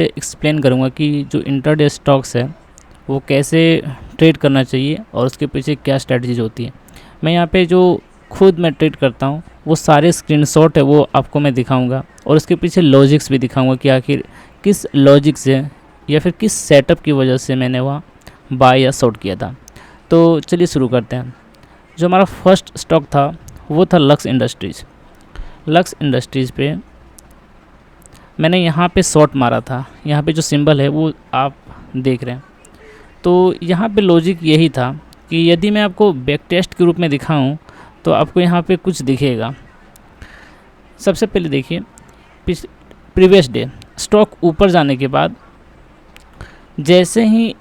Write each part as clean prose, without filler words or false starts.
Explain करूँगा कि जो इंट्राडे स्टॉक्स है वो कैसे ट्रेड करना चाहिए और उसके पीछे क्या स्ट्रेटजीज होती है। मैं यहाँ पे जो खुद मैं ट्रेड करता हूँ वो सारे स्क्रीनशॉट है वो आपको मैं दिखाऊंगा और उसके पीछे लॉजिक्स भी दिखाऊंगा कि आखिर किस लॉजिक से या फिर किस सेटअप की वजह से मैंने वहाँ बाय या शॉर्ट किया था। तो चलिए शुरू करते हैं। जो हमारा फर्स्ट स्टॉक था वो था लक्स इंडस्ट्रीज़। लक्स इंडस्ट्रीज़ पे मैंने यहाँ पे शॉर्ट मारा था। यहाँ पे जो सिंबल है वो आप देख रहे हैं। तो यहाँ पे लॉजिक यही था कि यदि मैं आपको बैक टेस्ट के रूप में दिखाऊं तो आपको यहाँ पे कुछ दिखेगा। सबसे पहले देखिए प्रीवियस डे स्टॉक ऊपर जाने के बाद जैसे ही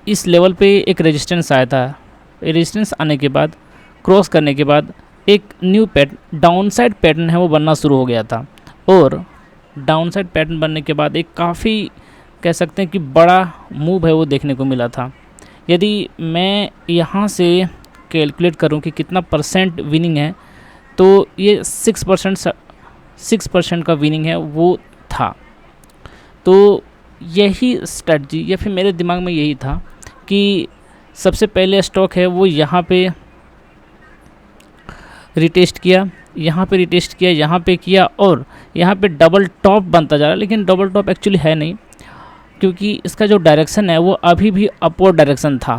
इस लेवल पे एक रेजिस्टेंस आया था, रेजिस्टेंस आने के बाद क्रॉस करने के बाद एक न्यू पैटर्न डाउनसाइड पैटर्न है वो बनना शुरू हो गया था और डाउनसाइड पैटर्न बनने के बाद एक काफ़ी कह सकते हैं कि बड़ा मूव है वो देखने को मिला था। यदि मैं यहाँ से कैलकुलेट करूँ कि कितना परसेंट विनिंग है तो ये 6% का विनिंग है वो था। तो यही स्ट्रेटजी या फिर मेरे दिमाग में यही था कि सबसे पहले स्टॉक है वो यहाँ पे रिटेस्ट किया, यहाँ पे रिटेस्ट किया, यहाँ पे किया और यहाँ पे डबल टॉप बनता जा रहा है, लेकिन डबल टॉप एक्चुअली है नहीं क्योंकि इसका जो डायरेक्शन है वो अभी भी अपवर्ड डायरेक्शन था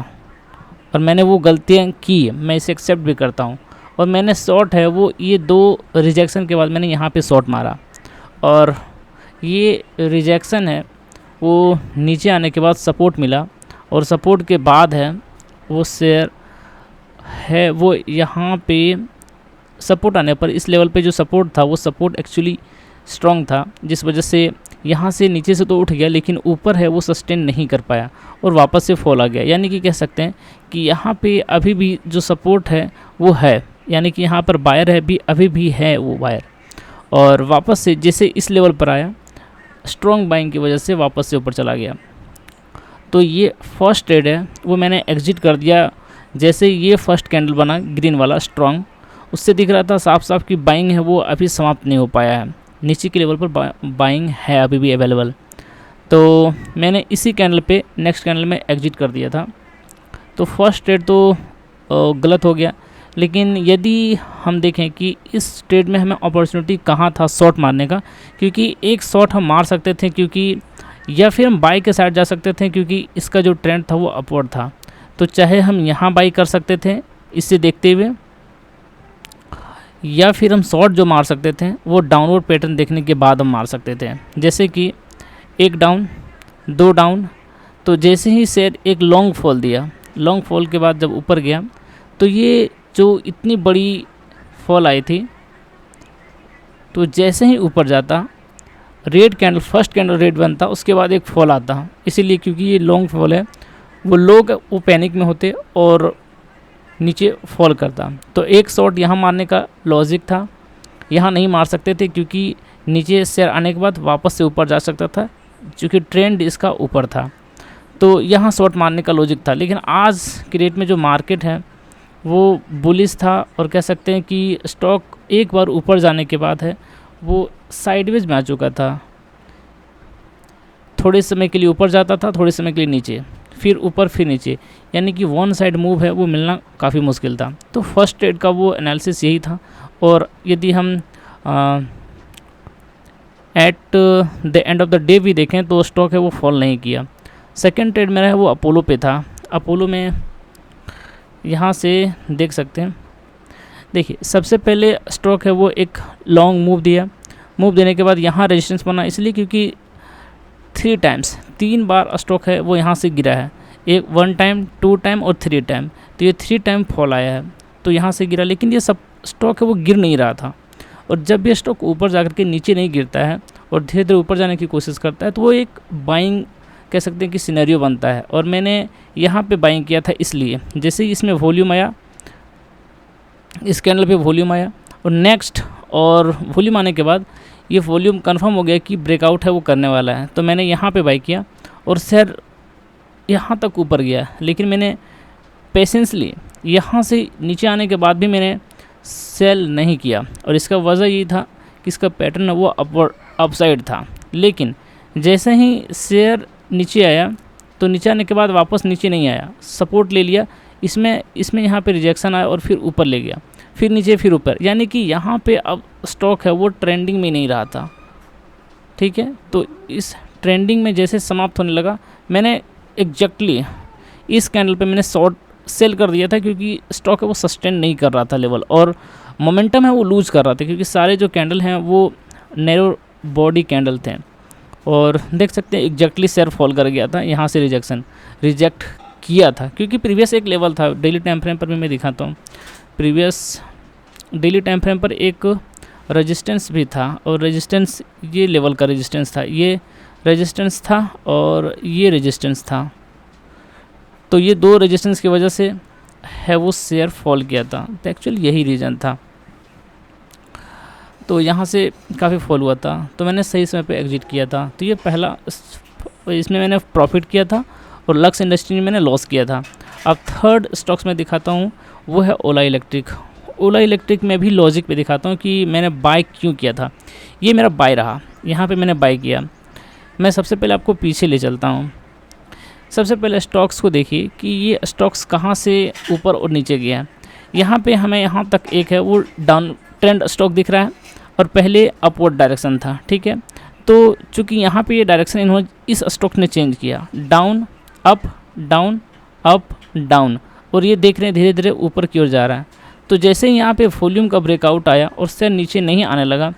और मैंने वो गलतियाँ की, मैं इसे एक्सेप्ट भी करता हूँ। और मैंने शॉर्ट है वो ये 2 रिजेक्शन के बाद मैंने यहाँ पे शॉर्ट मारा और ये रिजेक्शन है वो नीचे आने के बाद सपोर्ट मिला और सपोर्ट के बाद है वो शेयर है वो यहाँ पे सपोर्ट आने पर इस लेवल पे जो सपोर्ट था वो सपोर्ट एक्चुअली स्ट्रॉन्ग था, जिस वजह से यहाँ से नीचे से तो उठ गया लेकिन ऊपर है वो सस्टेन नहीं कर पाया और वापस से फॉल आ गया। यानी कि कह सकते हैं कि यहाँ पे अभी भी जो सपोर्ट है वो है, यानी कि यहाँ पर बायर है भी अभी भी है वो बायर और वापस से जैसे इस लेवल पर आया स्ट्रॉन्ग बाइंग की वजह से वापस से ऊपर चला गया। तो ये फर्स्ट ट्रेड है वो मैंने एग्जिट कर दिया। जैसे ये फर्स्ट कैंडल बना ग्रीन वाला स्ट्रॉन्ग, उससे दिख रहा था साफ साफ कि बाइंग है वो अभी समाप्त नहीं हो पाया है, नीचे के लेवल पर बाइंग है अभी भी अवेलेबल। तो मैंने इसी कैंडल पे नेक्स्ट कैंडल में एग्जिट कर दिया था। तो फर्स्ट ट्रेड तो गलत हो गया, लेकिन यदि हम देखें कि इस ट्रेड में हमें अपॉर्चुनिटी कहाँ था शॉर्ट मारने का, क्योंकि एक शॉर्ट हम मार सकते थे क्योंकि या फिर हम बाई के साइड जा सकते थे क्योंकि इसका जो ट्रेंड था वो अपवर्ड था। तो चाहे हम यहाँ बाई कर सकते थे इससे देखते हुए, या फिर हम शॉर्ट जो मार सकते थे वो डाउनवर्ड पैटर्न देखने के बाद हम मार सकते थे। जैसे कि 1 डाउन 2 डाउन, तो जैसे ही शेयर एक लॉन्ग फॉल दिया, लॉन्ग फॉल के बाद जब ऊपर गया तो ये जो इतनी बड़ी फॉल आई थी, तो जैसे ही ऊपर जाता red candle first candle red बनता, उसके बाद एक फॉल आता, इसीलिए क्योंकि ये लॉन्ग फॉल है वो लोग वो पैनिक में होते और नीचे फॉल करता। तो एक शॉट यहाँ मारने का लॉजिक था, यहाँ नहीं मार सकते थे क्योंकि नीचे शेयर आने के बाद वापस से ऊपर जा सकता था क्योंकि ट्रेंड इसका ऊपर था। तो यहाँ शॉट मारने का लॉजिक था, लेकिन आज की रेट में जो मार्केट है वो बुलिश था और कह सकते हैं कि स्टॉक एक बार ऊपर जाने के बाद है वो साइडवेज में आ चुका था। थोड़े समय के लिए ऊपर जाता था, थोड़े समय के लिए नीचे, फिर ऊपर फिर नीचे, यानी कि वन साइड मूव है वो मिलना काफ़ी मुश्किल था। तो फर्स्ट ट्रेड का वो एनालिसिस यही था। और यदि हम at the end of the day भी देखें तो स्टॉक है वो फॉल नहीं किया। सेकंड ट्रेड मेरा है वो अपोलो पे था। अपोलो में यहाँ से देख सकते हैं, देखिए सबसे पहले स्टॉक है वो एक लॉन्ग मूव दिया, मूव देने के बाद यहाँ रेजिस्टेंस बना, इसलिए क्योंकि 3 बार स्टॉक है वो यहाँ से गिरा है, 1 टाइम 2 टाइम और 3 टाइम। तो ये 3 टाइम फॉल आया है तो यहाँ से गिरा, लेकिन ये सब स्टॉक है वो गिर नहीं रहा था। और जब ये स्टॉक ऊपर जाकर के नीचे नहीं गिरता है और धीरे धीरे ऊपर जाने की कोशिश करता है तो वो एक बाइंग कह सकते हैं कि सिनेरियो बनता है। और मैंने यहाँ पे बाइंग किया था, इसलिए जैसे ही इसमें वॉल्यूम आया, इस कैंडल पे वॉल्यूम आया और नेक्स्ट और वॉल्यूम आने के बाद ये वॉल्यूम कंफर्म हो गया कि ब्रेकआउट है वो करने वाला है, तो मैंने यहाँ पे बाई किया और शेयर यहाँ तक ऊपर गया। लेकिन मैंने पेशेंसली यहाँ से नीचे आने के बाद भी मैंने सेल नहीं किया और इसका वजह ये था कि इसका पैटर्न वो अपसाइड था। लेकिन जैसे ही शेयर नीचे आया तो नीचे आने के बाद वापस नीचे नहीं आया, सपोर्ट ले लिया, इसमें यहाँ पे रिजेक्शन आया और फिर ऊपर ले गया, फिर नीचे फिर ऊपर, यानी कि यहाँ पे अब स्टॉक है वो ट्रेंडिंग में नहीं रहा था। ठीक है, तो इस ट्रेंडिंग में जैसे समाप्त होने लगा, मैंने एग्जैक्टली इस कैंडल पे मैंने शॉर्ट सेल कर दिया था, क्योंकि स्टॉक है वो सस्टेन नहीं कर रहा था लेवल, और मोमेंटम है वो लूज़ कर रहा था, क्योंकि सारे जो कैंडल हैं वो नैरो बॉडी कैंडल थे। और देख सकते हैं एग्जैक्टली शेयर फॉल कर गया था, यहाँ से रिजेक्ट किया था, क्योंकि प्रीवियस एक लेवल था। डेली टाइम फ्रेम पर भी मैं दिखाता हूँ, प्रीवियस डेली टाइम फ्रेम पर एक रेजिस्टेंस भी था, और रेजिस्टेंस ये लेवल का रेजिस्टेंस था, ये रेजिस्टेंस था और ये रेजिस्टेंस था। तो ये दो रेजिस्टेंस की वजह से है वो शेयर फॉल किया था, तो एक्चुअली यही रीज़न था। तो यहाँ से काफ़ी फॉल हुआ था, तो मैंने सही समय पे एग्जिट किया था। तो ये पहला, इसमें मैंने प्रॉफिट किया था, और लक्स इंडस्ट्री में मैंने लॉस किया था। अब थर्ड स्टॉक्स में दिखाता हूँ, वो है ओला इलेक्ट्रिक। ओला इलेक्ट्रिक में भी लॉजिक पे दिखाता हूँ कि मैंने बाय क्यों किया था। ये मेरा बाय रहा, यहाँ पे मैंने बाय किया। मैं सबसे पहले आपको पीछे ले चलता हूँ। सबसे पहले स्टॉक्स को देखिए कि ये स्टॉक्स कहाँ से ऊपर और नीचे गया है। यहाँ पे हमें यहाँ तक एक है वो डाउन ट्रेंड स्टॉक दिख रहा है, और पहले अपवर्ड डायरेक्शन था। ठीक है, तो चूँकि यहाँ पे ये डायरेक्शन इन्होंने इस स्टॉक ने चेंज किया, down up down up down, और ये देख रहे हैं धीरे धीरे ऊपर की ओर जा रहा है। तो जैसे ही यहाँ पे वॉल्यूम का ब्रेकआउट आया और शेयर नीचे नहीं आने लगा,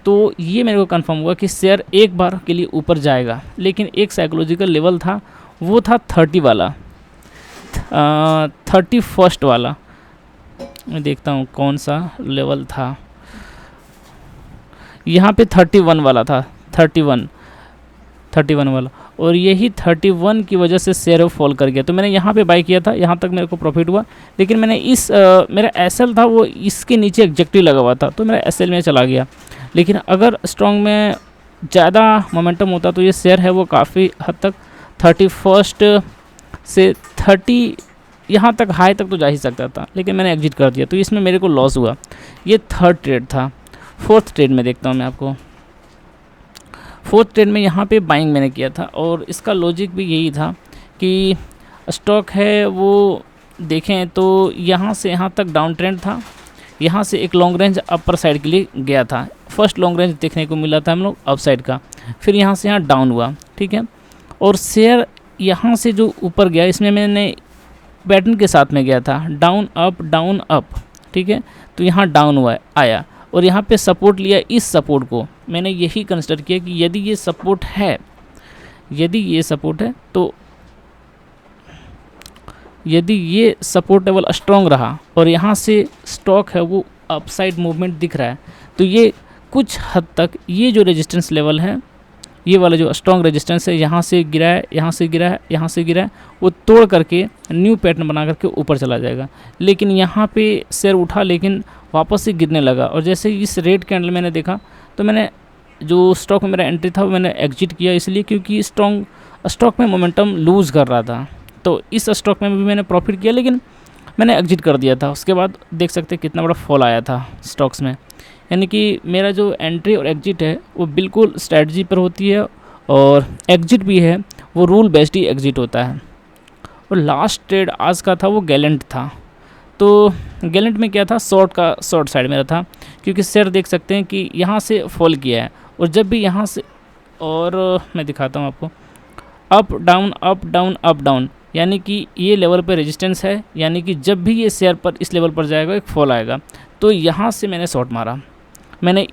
तो ये मेरे को कंफर्म हुआ कि शेयर एक बार के लिए ऊपर जाएगा। लेकिन एक साइकोलॉजिकल लेवल था, वो था 30 वाला, 31st वाला। मैं देखता हूँ कौन सा लेवल था, यहाँ पे 31 वाला था, 31 वाला, और यही 31 की वजह से शेयर फॉल कर गया। तो मैंने यहाँ पे बाय किया था, यहाँ तक मेरे को प्रॉफिट हुआ, लेकिन मैंने मेरा एसएल था वो इसके नीचे एग्जैक्टली लगा हुआ था, तो मेरा एसएल में चला गया। लेकिन अगर स्ट्रॉन्ग में ज़्यादा मोमेंटम होता तो ये शेयर है वो काफ़ी हद तक 31st से 30 यहाँ तक हाई तक तो जा ही सकता था, लेकिन मैंने एग्जिट कर दिया, तो इसमें मेरे को लॉस हुआ। ये थर्ड ट्रेड था। फोर्थ ट्रेड में देखता हूँ मैं आपको। फोर्थ ट्रेड में यहाँ पे बाइंग मैंने किया था, और इसका लॉजिक भी यही था कि स्टॉक है वो देखें तो यहाँ से यहाँ तक डाउन ट्रेंड था, यहाँ से एक लॉन्ग रेंज अपर साइड के लिए गया था। फर्स्ट लॉन्ग रेंज देखने को मिला था हम लोग अप साइड का, फिर यहाँ से यहाँ डाउन हुआ। ठीक है, और शेयर यहाँ से जो ऊपर गया, इसमें मैंने पैटर्न के साथ में गया था, डाउन अप। ठीक है, तो यहाँ डाउन हुआ आया, और यहाँ पे सपोर्ट लिया। इस सपोर्ट को मैंने यही कंसिडर किया कि यदि ये सपोर्ट है, तो यदि ये सपोर्ट लेवल स्ट्रॉन्ग रहा और यहाँ से स्टॉक है वो अपसाइड मूवमेंट दिख रहा है, तो ये कुछ हद तक ये जो रेजिस्टेंस लेवल है, ये वाला जो स्ट्रॉन्ग रेजिस्टेंस है, यहाँ से गिरा है, यहाँ से गिरा है, यहाँ से गिरा है, वो तोड़ करके न्यू पैटर्न बना करके ऊपर चला जाएगा। लेकिन यहाँ पे शेयर उठा, लेकिन वापस से गिरने लगा, और जैसे इस रेड कैंडल मैंने देखा, तो मैंने जो स्टॉक में मेरा एंट्री था वो मैंने एग्जिट किया, इसलिए क्योंकि स्टॉक में मोमेंटम लूज़ कर रहा था। तो इस स्टॉक में भी मैंने प्रॉफिट किया, लेकिन मैंने एग्जिट कर दिया था। उसके बाद देख सकते हैं कितना बड़ा फॉल आया था स्टॉक्स में। यानी कि मेरा जो एंट्री और एग्जिट है वो बिल्कुल स्ट्रैटेजी पर होती है, और एग्जिट भी है वो रूल बेस्ड ही एग्जिट होता है। और लास्ट ट्रेड आज का था वो गैलेंट था। तो गैलेंट में क्या था, शॉर्ट साइड मेरा था, क्योंकि शेयर देख सकते हैं कि यहाँ से फॉल किया है, और जब भी यहाँ से, और मैं दिखाता हूँ आपको, अप डाउन, यानी कि ये लेवल पर रेजिस्टेंस है, यानी कि जब भी ये शेयर पर इस लेवल पर जाएगा एक फॉल आएगा। तो यहाँ से मैंने शॉर्ट मारा, मैंने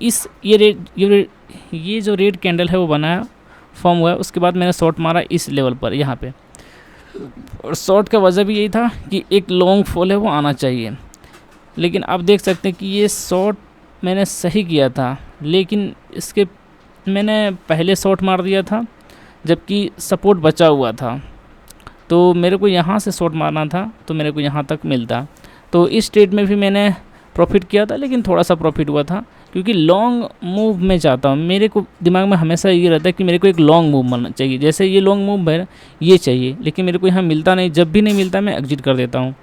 ये जो रेड कैंडल है वो बनाया, फॉर्म हुआ है, उसके बाद मैंने शॉर्ट मारा इस लेवल पर यहाँ पे। और शॉर्ट का वजह भी यही था कि एक लॉन्ग फॉल है वो आना चाहिए। लेकिन आप देख सकते हैं कि ये शॉर्ट मैंने सही किया था, लेकिन इसके मैंने पहले शॉर्ट मार दिया था जबकि सपोर्ट बचा हुआ था। तो मेरे को यहाँ से शॉर्ट मारना था, तो मेरे को यहाँ तक मिलता। तो इस ट्रेड में भी मैंने प्रॉफिट किया था, लेकिन थोड़ा सा प्रॉफिट हुआ था, क्योंकि लॉन्ग मूव में चाहता हूँ। मेरे को दिमाग में हमेशा ये रहता है कि मेरे को एक लॉन्ग मूव मिलना चाहिए, जैसे ये लॉन्ग मूव है ये चाहिए, लेकिन मेरे को यहाँ मिलता नहीं। जब भी नहीं मिलता मैं एग्जिट कर देता हूँ।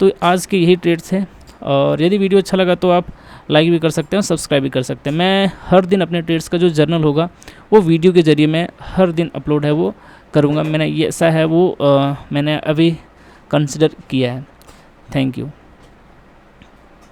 तो आज के यही ट्रेड्स हैं, और यदि वीडियो अच्छा लगा तो आप लाइक भी कर सकते हैं और सब्सक्राइब भी कर सकते हैं। मैं हर दिन अपने ट्रेड्स का जो जर्नल होगा वो वीडियो के ज़रिए मैं हर दिन अपलोड है वो करूँगा। मैंने ये ऐसा है वो मैंने अभी कंसिडर किया है। Thank you.